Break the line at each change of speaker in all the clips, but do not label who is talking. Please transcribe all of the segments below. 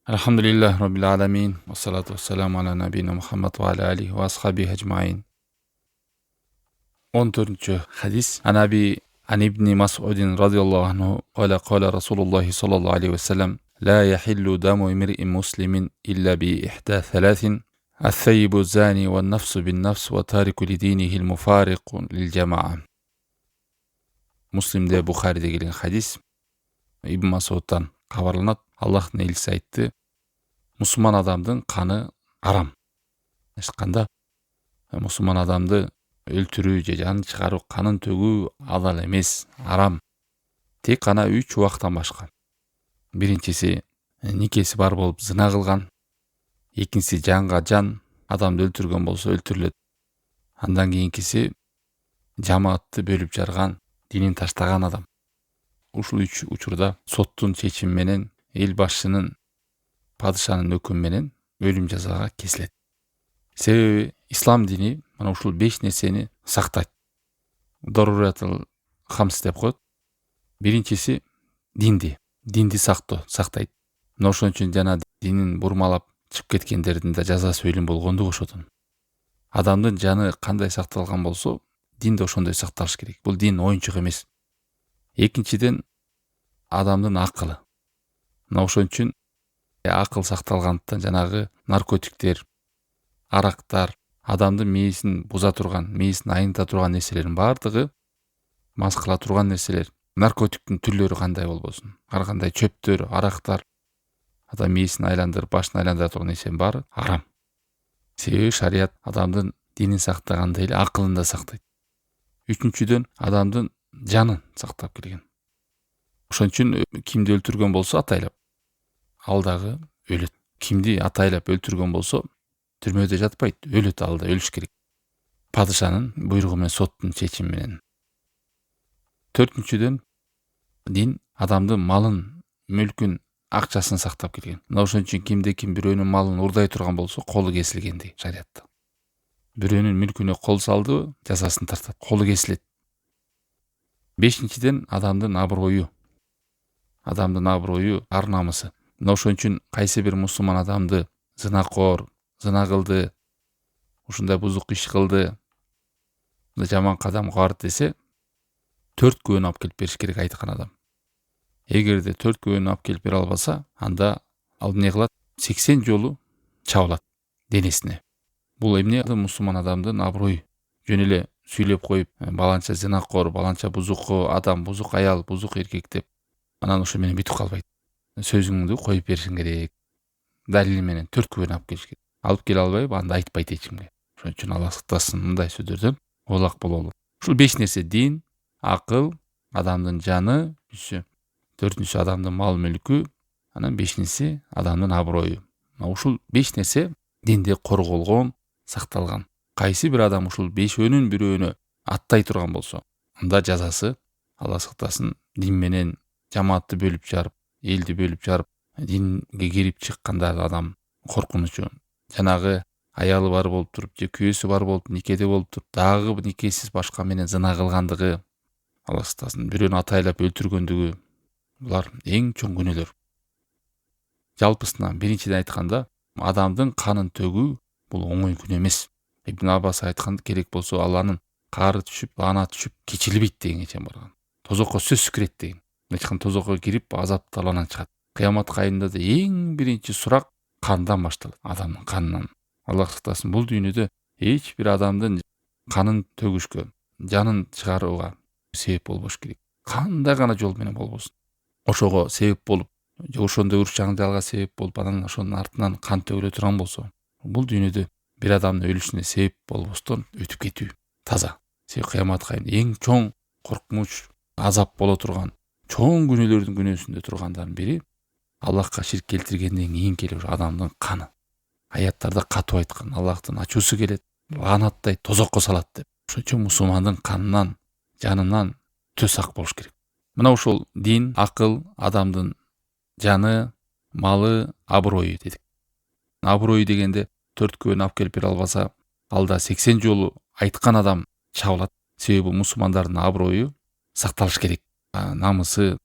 Alhamdulillah Rabbil Alamin. Wassalatu wassalamu ala nabiyina Muhammad wa ala alihi wa ashabihi ajma'in. 14. hadis. An ibn Mas'udin radiyallahu anhu qala Rasulullah sallallahu alaihi wasallam la yahillu damu imri'in muslimin illa bi ihda thalathin الثيب الزاني والنفس بالنفس وتارك لدينه المفارق للجماعة. Muslim'de Bukhari'de gelen hadis. İbn Mas'ud'dan хабарланат. Аллахтың елшісі айтты, мұсылман адамдың қаны арам. Ешқанда мұсылман адамды өлтіру же жанын шығару, қанын төгу алал емес, арам. Тек қана 3 уақыттан башқа. Біріншісі некесі бар болып зina қылған, екіншісі жанға жан, адамды өлтірген болса өлтіріледі. Андан кейінкісі жамаатты бөліп жарған, динин таштаған адам. Ушул 3 учурда соттун чечими менен эл башчынын, падышанын өкүмү менен өлүм жазага кесилет. Себеби ислам дини мына ушул 5 нерсени сактайт. Даруратыл хамс деп коет. Биринчиси динди сактайт. Мына ошон үчүн жана динин бурмалап чыгып кеткендердин да жазасы өлүм болгондук ошодон. Адамдын жаны кандай сакталган болсо, дин да ошондой сакталыш керек. Бул дин оюнчук эмес. Экинчиден адамдын акылы. Мына ошон үчүн акыл сакталгандыктан жанагы наркотиктер, арактар, адамдын мээсин буза турган, мээсин айнта турган нерселердин баардыгы, мас кыла турган нерселер, наркотиктин түрлөрү кандай болбосун, ар кандай чөптөр, арактар, адам мээсин айландырып, башын айландыра турган нерсенин баары арам. Себеби шарият адамдын динин сактагандай эле акылын да сактайт. Үчүнчүдөн адамдын жанын сактап келген. Ошон үчүн кимди өлтүргөн болсо атайлап, ал дагы өлөт. Кимди атайлап өлтүргөн болсо түрмөдө жатпайт, өлөт, ал да өлүш керек. Падышанын буйругу менен, соттун чечими менен. Төртүнчүдөн дин адамдын малын, мүлкүн, акчасын сактап келген. Мына ошон үчүн кимде-ким бирөөнүн малын урдай турган болсо, колу кесилгенди шариатта. Бирөөнүн мүлкүнө кол салды, жазасын тартат, колу кесилет. Бешинчиден адамдын аброю. Адамдын аброю, ар намысы. Мына ошон үчүн кайсы бир мусулман адамды зынакор, зына кылды, ушундай бузук иш кылды, жаман кадам кылат десе, 4 күбөнү алып келип бериш керек айткан адам. Эгерде 4 күбөнү алып келип бере албаса, анда ал эмне кылат? 80 жолу чабылат денесине. Бул эмне? Мусулман адамдын аброю. Жөн эле сүйлөп коюп, баланча зынакор, баланча бузук адам, бузук аял, бузук эркек деп, анан ошо менен бүтүп калбайт. Сөзүңдү коюп беришиң керек. Далили менен 4 күбөнү алып келиш керек. Алып келе албайбы, анда айтпайт эч кимге. Ошон үчүн Алла сактасын мындай сөздөрдөн улак бололу. Ушул 5 нерсе: дин, акыл, адамдын жаны, 4-үнчүсү адамдын мал мүлкү, анан 5-инчиси адамдын аброю. Ушул 5 нерсе динде корголгон, сакталган. Кайсы бир адам ушул 5өөнүн бирөөнө аттай турган болсо, анда жазасы, Алла сактасын, дин менен жамаатты бөлүп жарып, элди бөлүп жарып, динге кирип чыкканда адам коркунучу. Жанагы аялы бар болуп туруп, же күйөөсү бар болуп, никеде болуп туруп, дагы никесиз башка менен зына кылгандыгы, Алла сактасын, бирөөнү атайлап өлтүргөндүгү, булар эң чоң күнөөлөр. Жалпысынан биринчиден айтканда, адамдын канын төгүү бул оңой күнөө эмес. Ибн Аббас айткан, керек болсо Алланын каары түшүп, лаанаты түшүп, кечирилбейт дегенге чейин барган. Тозокко сөзсүз кирет деген. Ачкан тозокко кирип, азапталып анан чыгат. Кыямат кайында да эң биринчи сурак кандан башталат, адамдын канынан. Алла сактасын, бул дүйнөдө эч бир адамдын канын төгүшкө, жанын чыгарууга себеп болбош керек. Кандай гана жол менен болбосун. Ошого себеп болуп, же ошондой уруш жаңжалга себеп болуп, анан ошонун артынан кан төгүлө турган болсо, бул дүйнөдө бир адамдын өлүшүнө себеп болбостон өтүп кетүү таза. Себеби кыямат кайында эң чоң коркунуч, азап боло турган, чоң күнөөлөрдүн күнөөсүндө тургандардын бири Аллахка ширк келтиргенден кийин келип адамдын каны. Аяттарда катуу айткан, Аллахтын ачуусу келет, лаанаттайт, тозокко салат деп. Ошон үчүн мусулмандын канынан, жанынан өтө сак болуш керек. Мына ушул дин, акыл, адамдын жаны, малы, аброю дедик. Аброю дегенде 4 күбөнү алып келип бере албаса, алда 80 жолу айткан адам чабылат. Себеби мусулмандардын аброю сакталыш керек. Намысы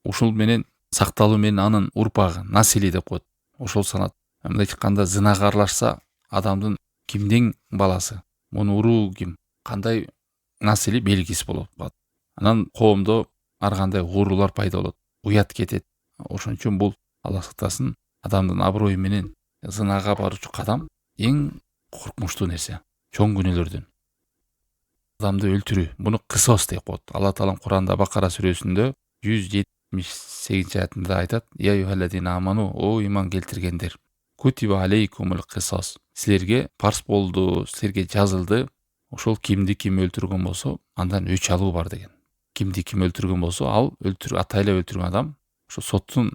ушул менен сакталуу менен анын урпагы, насли деп коет. ошол санат. Мындай айтканда зынага аралашса адамдын кимдин баласы, муну уруу ким, кандай насили белгиси болуп калат. Анан коомдо ар кандай оорулар пайда болот, уят кетет. Ошон үчүн бул Алла сактасын адамдын аброю менен зынага баруучу кадам эң коркунучтуу нерсе, чоң күнөөлөрдөн. Адамды өлтүрүү, буну кысос деп коет. Алла Таалам Куранда Бакара сүрөсүндө 178 аятында айтат: "Я юхалладина аману, о иман келтиргендер, кутиба алейкумул кысос. Силерге парс болду, силерге жазылды. Ошол кимди ким өлтүргөн болсо, андан өч алуу бар" деген. Кимди ким өлтүргөн болсо, ал атайлап өлтүргөн адам ошо соттун,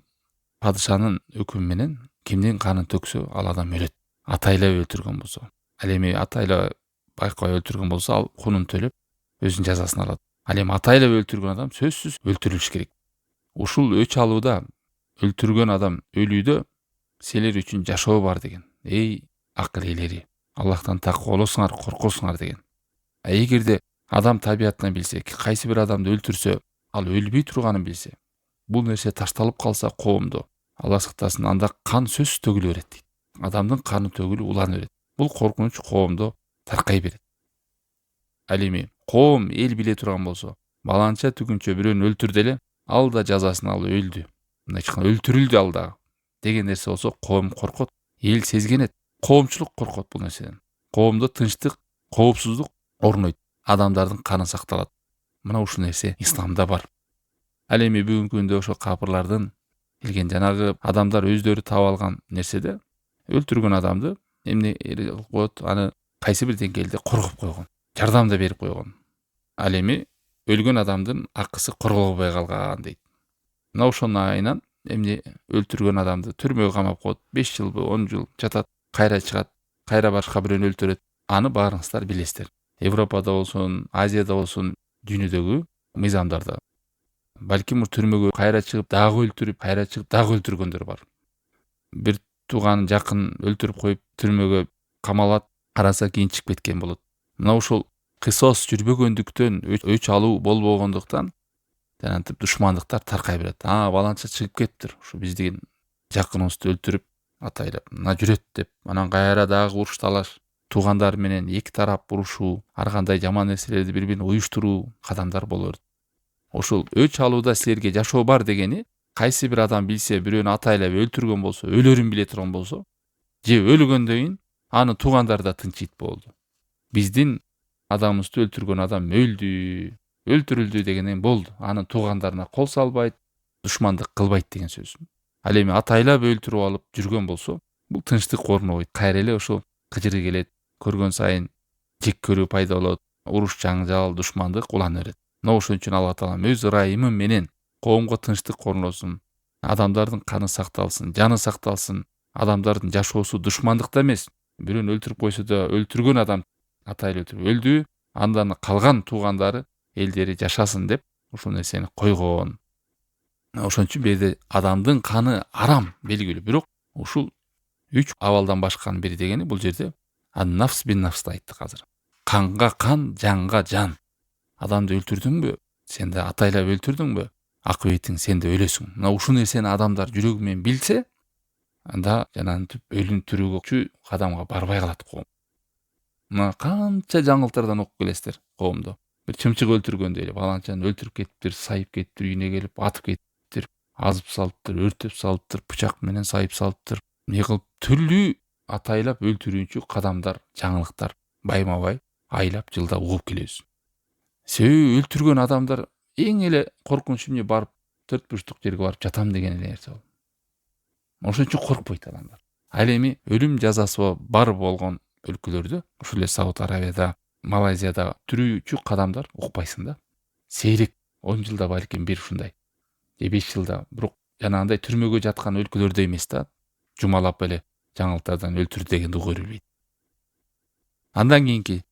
падышанын өкүмү менен кимдин канын төксө, ал адам өлөт. Атайлап өлтүргөн болсо. Ал эми атайлап байкабай өлтүргөн болсо, ал кунун төлөп өзүнүн жазасын алат. Ал эми атайлап өлтүргөн адам сөзсүз өлтүрүлүш керек. Ушул өч алууда өлтүргөн адам өлүүдө силер үчүн жашоо бар деген. Эй акыл ээлери, Аллахтан таква болосуңар, коркосуңар деген. Эгерде адам табиятынан билсе, кайсы бир адамды өлтүрсө, ал өлбөй турганын билсе, бул нерсе ташталып калса коомдо, Алла сактасын, анда кан сөзсүз төгүлө берет дейт. Адамдын каны төгүлүп улана берет. Бул коркунуч коомдо таркай берет. Ал эми коом эл биле турган болсо, баланча түгүнчө бирөөнү өлтүрдү эле, ал да жазасын алып өлдү. Мындай айтканда өлтүрүлдү ал да деген нерсе болсо, коом коркот, эл сезгенет, коомчулук коркот бул нерседен. Коомдо тынчтык, коопсуздук орнойт, адамдардын каны сакталат. Мына ушул нерсе исламда бар. Ал эми бүгүнкү күндө ошо капырлардын келген жанагы адамдар өздөрү таап алган нерседе өлтүргөн адамды эмне кылып коет, аны кайсы бир деңгээлде коргоп койгон, жардам да берип койгон. Ал эми өлгөн адамдын акысы корголбой калган дейт. Мына ошонун айынан эмне өлтүргөн адамды түрмөгө камап коет, 5 жылбы, 10 жыл жатат, кайра чыгат, кайра башка бирөөнү өлтүрөт. Аны баарыңыздар билесиздер. Европада болсун, Азияда болсун, дүйнөдөгү мыйзамдарда. Балким түрмөгө кайра чыгып, дагы өлтүрүп, кайра чыгып, дагы өлтүргөндөр бар. Бир тууганын жакын өлтүрүп коюп, түрмөгө камалат, караса кийин чыгып кеткен болот. Мына ушул кысос жүрбөгөндүктөн, өч алуу болбогондуктан жанагынтип душмандыктар таркай берет. Баланча чыгып кетиптир, ушу биздин жакыныбызды өлтүрүп, атайлап, мына жүрөт деп, анан кайра дагы уруш талаш, туугандар менен эки тарап урушуу, ар кандай жаман нерселерди бири-бирине уюштуруу кадамдар боло берет. Ошол өч алууда силерге жашоо бар дегени, кайсы бир адам билсе, бирөөнү атайлап өлтүргөн болсо, өлөрүн биле турган болсо, же өлгөндөн кийин анын туугандары да тынчыйт болду. Биздин адамыбызды өлтүргөн адам өлтүрүлдү дегенен болду. Анын туугандарына кол салбайт, душмандык кылбайт деген сөз. Ал эми атайлап өлтүрүп алып жүргөн болсо, бул тынчтык орнобойт. Кайра эле ошо кыжыры келет, көргөн сайын жек көрүү пайда болот, уруш жаңжал, душмандык улана берет. Мына ошон үчүн Алла Таалам өз ырайымы менен коомго тынчтык орносун, адамдардын каны сакталсын, жаны сакталсын, адамдардын жашоосу душмандыкта эмес. Бирөөнү өлтүрүп койсо да, өлтүргөн адам атайлап өлтүрүп өлдү, андан калган туугандары, элдери жашасын деп ушул нерсени койгон. Ошон үчүн бул адамдын каны арам белгилүү. Бирок ушул 3 абалдан башканын бири дегени бул жерде нафс бин нафсты айттык азыр. Канга кан, жанга жан. Адамды өлтүрдүңбү, сен да атайлап өлтүрдүңбү, акыбетиң сен да өлөсүң. Мына ушул нерсени адамдар жүрөгү менен билсе, анда жанагынтип өлүндүрүүчү кадамга барбай калат коом. Мына канча жаңылыктардан окуп келесиздер коомдо. Бир чымчык өлтүргөндө эле баланчаны өлтүрүп кетиптир, сайып кетиптир, үйүнө келип атып кетиптир, азып салыптыр, өртөп салыптыр, бычак менен сайып салыптыр. Эмне кылып түрлүү атайлап өлтүрүүчү кадамдар, жаңылыктар байма-бай айлап жылдап угуп келебиз. Себеби өлтүргөн адамдар эң эле коркунуч эмне, барып төрт бурчтук жерге барып жатам деген эле нерсе бол. Ошон үчүн коркпойт адамдар. Ал эми өлүм жазасы бар болгон өлкөлөрдө, ушул эле Сауд Арабияда, Малайзияда түрүүчү кадамдар укпайсың да. Сейрек 10 жылда балким бир ушундай. 5 жылда, бирок жанагындай түрмөгө жаткан өлкөлөрдө эмес да. Жумалап эле жаңылыктардан өлтүрдү дегенди угуу берилбейт. Андан кийинки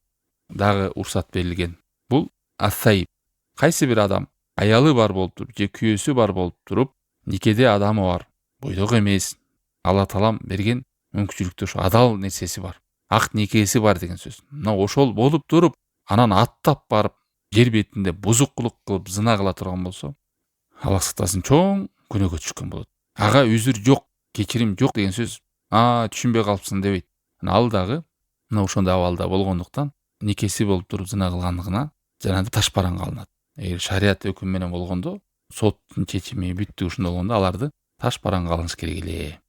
дагы уруксат берилген. Бул ас-сайиб. Кайсы бир адам аялы бар болуп туруп, же күйөөсү бар болуп туруп, никеде адамы бар, бойдок эмес. Алла Таалам берген мүмкүнчүлүктө ошо адал нерсеси бар. Ак никеси бар деген сөз. Мына ошол болуп туруп, анан аттап барып жер бетинде бузукулук кылып зына кыла турган болсо, Алла сактасын, чоң күнөөгө түшкөн болот. Ага үзүр жок. кечирим жок деген сөз түшүнбөй калыпсың дебейт. Ал дагы мына ошондой абалда болгондуктан никеси болуп туруп зына кылгандыгына жанагы таш бараңга алынат. Эгер шарият өкүмү менен болгондо, соттун чечими бүттү ушундай болгондо аларды таш бараңга алыныш керек эле.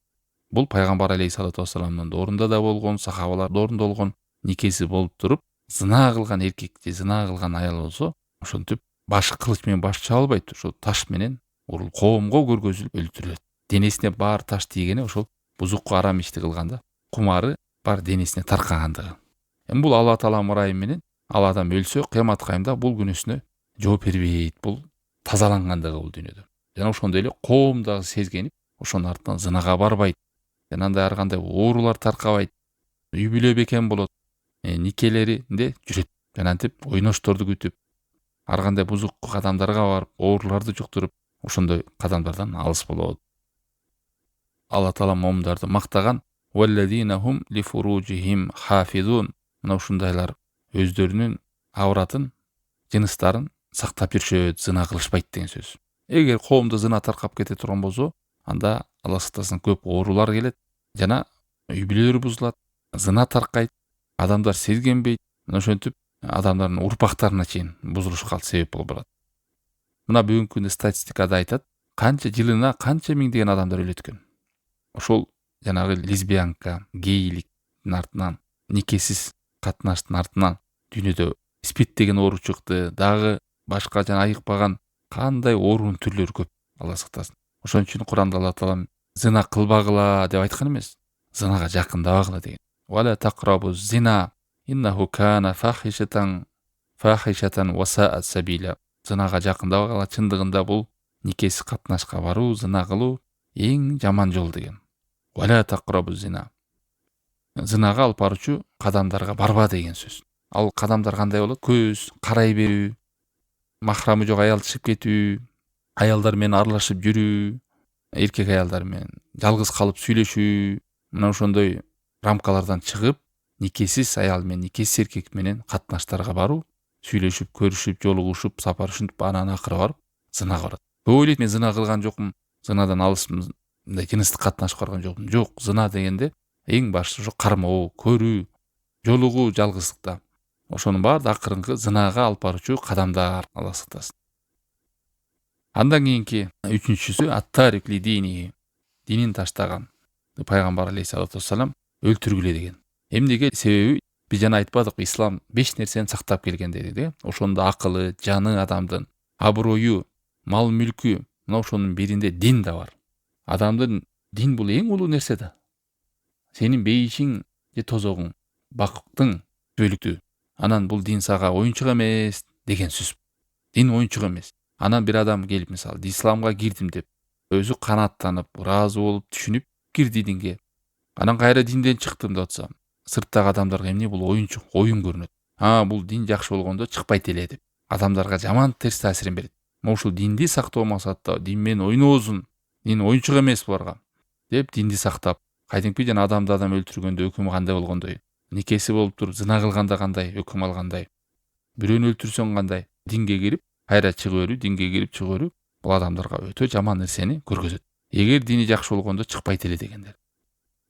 Бул пайгамбар алейхиссалату вассаламдын доорунда да болгон, сахабалар доорунда болгон, никеси болуп туруп зына кылган эркек же зына кылган аял болсо, ошентип башы кылыч менен баш чабылбайт, ошол таш менен урулуп коомго көргөзүлүп өлтүрүлөт. Денесине баары таш тийгени ошол бузуку арам ишти кылганда кумары бар денесине таркагандыгы. Бул Алла Тааланын ырайы менен ал адам өлсө кыямат кайымда бул күнөөсүнө жооп бербейт. Бул тазалангандыгы бул дүйнөдө. Жана ошондой эле коом дагы сезгенип, ошонун артынан зынага барбайт. Жана андай ар кандай оорулар таркабайт. Үй бүлө бекем болот. Никелеринде жүрөт. Жанантип ойношторду күтүп, ар кандай бузук кадамдарга барып, ооруларды жуктуруп, ошондой кадамдардан алыс болот. Алла Таала момундарды мактаган: "Валлазина хум ли фуруджихим хафизун". Мына ушундайлар өздөрүнүн авратын, жыныстарын сактап жүрүшөт, зына кылышпайт деген сөз. Эгер коомдо зына таркап кете турган болсо, анда Алла сактасын көп оорулар келет, жана үй бүлөлөр бузулат, зына таркайт, адамдар сезгенбейт, мына ошентип адамдардын урпактарына чейин бузулушка себеп болуп барат. Мына бүгүнкү күндө статистикада айтат, жылына канча миңдеген адамдар өлөт экен. Ошол жанагы лесбиянка, гейликтин артынан, никесиз катнаштын артынан дүйнөдө спид деген оору чыкты, дагы башка жана айыкпаган кандай оорунун түрлөрү көп, Алла сактасын. Ошон үчүн Куранда Алла Таала зына кылбагыла деп айткан эмес, зынага жакындабагыла деген. Вала тaqrabu zina innahu kana fahishatan ва са'a сабила. Зынага жакындабагыла, чындыгында бул никесиз катнашка баруу, зына кылуу эң жаман жол деген. Вала taqrabu zina. Зынага алып баруучу кадамдарга барба деген сөз. Ал кадамдар кандай болот? Көз, карай берүү, махрамы жок аял чыгып кетүү, аялдар менен аралашып жүрүү, эркек аялдар менен жалгыз калып сүйлөшүү, мына ошондой рамкалардан чыгып, никесиз аял менен, никесиз эркек менен катнаштарга баруу, сүйлөшүп, көрүшүп, жолугушуп, сапарышып, анан акыры барып зынага барат. Көп ойлойт, мен зына кылган жокмун, зынадан алысмын, мындай жыныстык катнашып барган жокмун. Жок, зына дегенде эң башты ошо кармоо, көрүү, жолугуу жалгыздыкта. Ошонун баары акырынкы зынага алып баруучу кадамдар, Алла сактасын. Андан кийинки үчүнчүсү аттарик ли дини, динин таштаган. Пайгамбар алейхиссалату вассалам өлтүргүлө деген. Эмнеге? Себеби биз жана айтпадык, ислам 5 нерсени сактап келген деди. Ошондо акылы, жаны адамдын, аброю, мал мүлкү, мына ошонун биринде дин да бар. Адамдын дин бул эң улуу нерсе да. Сенин бейишиң же тозогуң, бактың бөлүктү. Анан бул дин сага оюнчук эмес деген сөз. Дин оюнчук эмес. Анан бир адам келип, мисалы, исламга кирдим деп, өзү канааттанып, ыраазы болуп, түшүнүп кирди динге. Анан кайра динден чыктым деп атса, сырттагы адамдарга эмне бул оюнчук, оюн көрүнөт. Бул дин жакшы болгондо чыкпайт эле деп. Адамдарга жаман терс таасирин берет. Ошол динди сактоо максатта, дин менен ойнобосун, дин оюнчук эмес буларга деп динди сактап, кайдимки жана адам өлтүргөндө өкүмү кандай болгондой, никеси болуп туруп зына кылганда кандай өкүм алгандай, бирөөнү өлтүрсөң кандай, динге кирип кайра чыгып өрүү, динге кирип чыгып өрүү бул адамдарга өтө жаман нерсени көргөзөт. Эгер дини жакшы болгондо чыкпайт эле дегендер.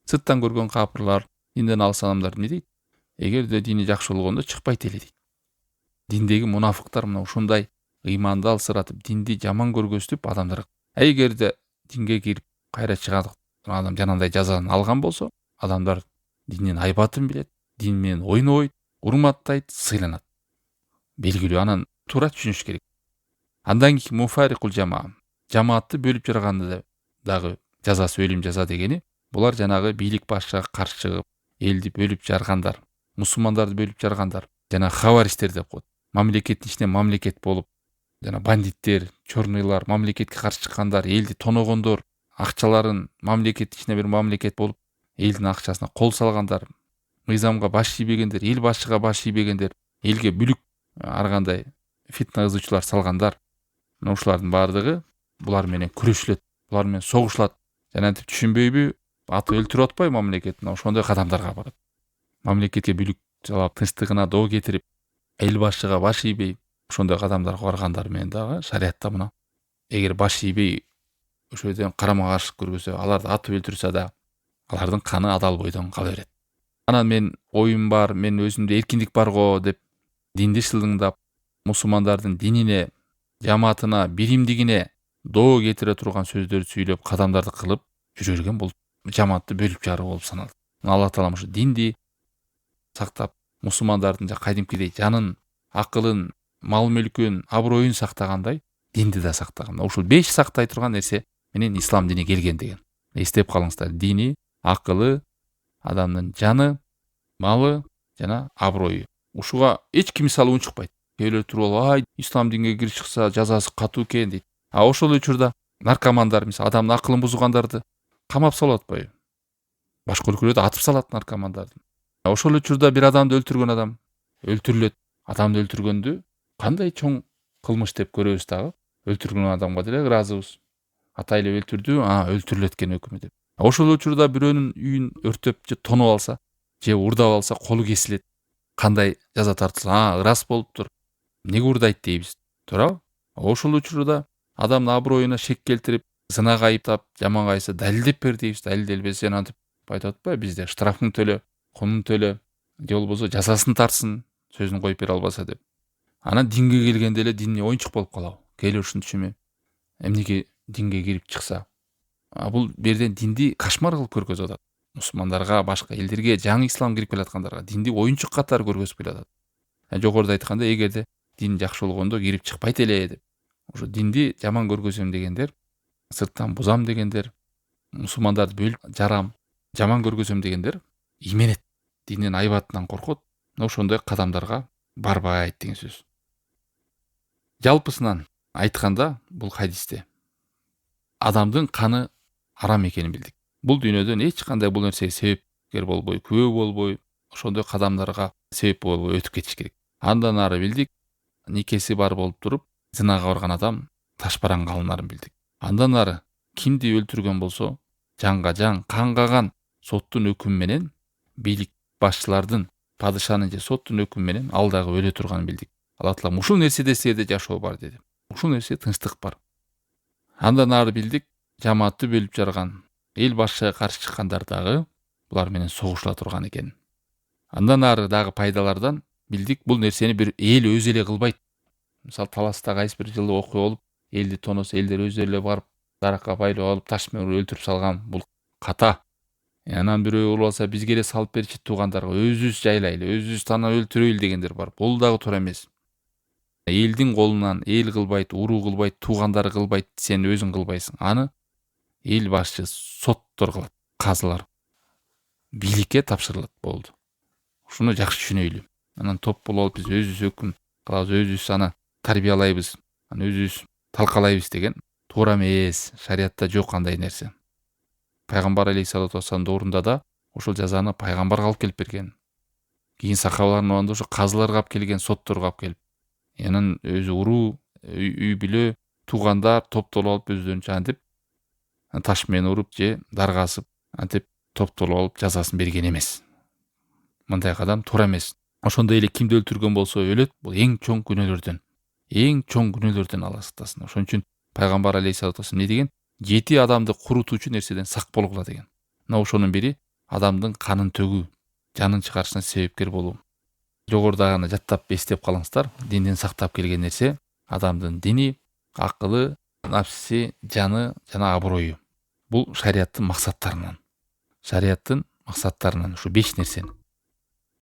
Сырттан көргөн капырлар, динден алыс адамдар эмне дейт? Эгерде дини жакшы болгондо чыкпайт эле дейт. Диндеги мунафыктар мына ушундай ыйманды алсыратып, динди жаман көргөзүп адамдар. Эгерде динге кирип кайра чыгадык адам жанагындай жазаны алган болсо, адамдар диндин айбатын билет, дин менен ойнобойт, урматтайт, сыйланат. Белгилүү, анан туура түшүнүш керек. Андан кийин муфарикул жамаатты бөлүп жарганды дагы жазасы өлүм жаза дегени, булар жанагы бийлик башчыга каршы чыгып, элди бөлүп жаргандар, мусулмандарды бөлүп жаргандар, жана хавариштер деп коет. Мамлекеттин ичинен мамлекет болуп, жана бандиттер, чорныйлар, мамлекетке каршы чыккандар, элди тоногондор, акчаларын мамлекеттин ичине бир мамлекет болуп, элдин акчасына кол салгандар, мыйзамга баш ийбегендер, эл башчыга баш ийбегендер, элге бүлүк ар кандай фитна кызуучулар салгандар. Мына ушулардын баардыгы булар менен күрөшүлөт, булар менен согушулат. Жанантип түшүнбөйбү? Аты өлтүрүп атпайбы мамлекет? Мына ошондой кадамдарга барат. Мамлекетке бүлүк жалап, тынчтыгына доо кетирип, эл башчыга баш ийбей, ошондой кадамдарга баргандар менен дагы шариатта мына эгер баш ийбей ошол жерден карама каршылык көргөзө, аларды атып өлтүрсө да алардын каны адал бойдон кала берет. Анан мен оюм бар, мен өзүмдө эркиндик бар го деп динди шылыңдап, мусулмандардын динине, жамаатына, биримдигине доо кетире турган сөздөрдү сүйлөп, кадамдарды кылып жүрө берген бул жамаатты бөлүп жаруу болуп саналат. Алла таалам ушу динди сактап, мусулмандардын кадимкидей жанын, акылын, мал мүлкүн, аброюн сактагандай, динди да сактаган. Ушул 5 сактай турган нерсе менен ислам дини келген деген. Эстеп калыңыздар. Дини, акылы, адамдын жаны, малы жана аброю. Ушуга эч ким мисалы унчукпайт. Кээбилөр туруп алып, ай, ислам динге кирип чыкса жазасы катуу экен дейт. А ошол учурда наркомандар, мисалы адамдын акылын бузгандарды камап салып атпайбы? Башка өлкөлөрдө атып салат наркомандарды. Ошол учурда бир адамды өлтүргөн адам өлтүрүлөт. Адамды өлтүргөндү кандай чоң кылмыш деп көрөбүз дагы. Өлтүргөн адамга деле ыраазыбыз. Атайлы өлтүрдү, өлтүрүлөт экен өкүмү деп. Ошол учурда бирөөнүн үйүн өртөп же тонуп алса, же урдап алса колу кесилет. Кандай жаза тартылса, ырас болуптур. Эмнеге урдайт дейбиз. Туурабы? Ошол учурда адамдын аброюна шек келтирип, зынага айыптап, жаман кайсы далилдеп бер дейбиз. Далилделбесе антип айтып атпайбы бизде штрафын төлө, кунун төлө, же болбосо жазасын тартсын, сөзүн коюп бере албаса деп. Анан динге келгенде эле динне оюнчук болуп калабы? Кээбилөр ушуну түшүнбөйт. Эмнеге динге кирип чыкса? Бул берден динди кошмар кылып көргөзүп атат. Мусулмандарга, башка элдерге, жаңы ислам кирип келаткандарга динди оюнчук катары көргөзүп келатат. Жогоруда айтканда, эгерде дин жакшы болгондо кирип чыкпайт эле деп. Ошо динди жаман көргөзөм дегендер, сырттан бузам дегендер, мусулмандарды бөлүп жарам, жаман көргөзөм дегендер именет. Диндин айбатынан коркот. Ошондой кадамдарга барбайт деген сөз. Жалпысынан айтканда, бул хадисте адамдын каны арам экенин билдик. Бул дүйнөдөн эч кандай бул нерсеге себепкер болбой, күбө болбой, ошондой кадамдарга себеп болбой өтүп кетиш керек. Андан ары билдик, никеси бар болуп туруп, зынага барган адам ташбаранга алынарын билдик. Андан ары кимди өлтүргөн болсо, жанга жан, канга кан соттун өкүмү менен, бийлик башчылардын, падышанын же соттун өкүмү менен ал дагы өлө турганын билдик. Алла таалам ушул нерседе силерде жашоо бар деди. Ушул нерсе тынчтык бар. Андан ары билдик, жамаатты бөлүп жарган, эл башчыга каршы чыккандар дагы булар менен согушула турган экен. Андан ары дагы пайдалардан билдик, бул нерсени бир эл өзү эле кылбайт. Мисалы Таласта кайсы бир жылы окуя болуп, элди тоносо, элдер өзү эле барып, даракка байлап алып, таш менен өлтүрүп салган. Бул ката. Анан бирөө уруп алса, бизге эле салып берчи туугандарга, өзүбүз жайлайлы, өзүбүз танап өлтүрөйлү дегендер бар. Бул дагы туура эмес. Элдин колунан эл кылбайт, уруу кылбайт, туугандары кылбайт, сен өзүң кылбайсың. Аны эл башчы соттор кылат, казылар. Бийликке тапшырылат, болду. Ушуну жакшы түшүнөйлү. Анан топ болуп биз өзүбүз өкүм кылабыз, өзүбүз аны тарбиялайбыз, аны өзүбүз талкалайбыз деген туура эмес. Шариатта жок андай нерсе. Пайгамбар алейхиссалату вассаламдын орунда да ошол жазаны пайгамбар алып келип берген. Кийин сахабалардын орунда ошо казыларга алып келген, сотторго алып келип. Анан өзү уруу, үй бүлө, туугандар топтолуп алып өздөрүнчө антип таш менен уруп же даргасып антип топтолуп алып жазасын берген эмес. Мындай кадам туура эмес. Ошондой эле кимди өлтүргөн болсо өлөт, бул эң чоң күнөөлөрдөн. Эң чоң күнөөлөрдөн Алла сактасын. Ошон үчүн пайгамбар алейхиссалату вассалам не деген? 7 адамды курутуучу нерседен сак болгула деген. Мына ошонун бири адамдын канын төгүү, жанын чыгарышына себепкер болуу. Жогорудагыны жаттап эстеп калыңыздар. Диндин сактап келген нерсе адамдын дини, акылы, нафси, жаны жана аброю. Бул шариаттын максаттарынан. Шариаттын максаттарынан ушу 5 нерсени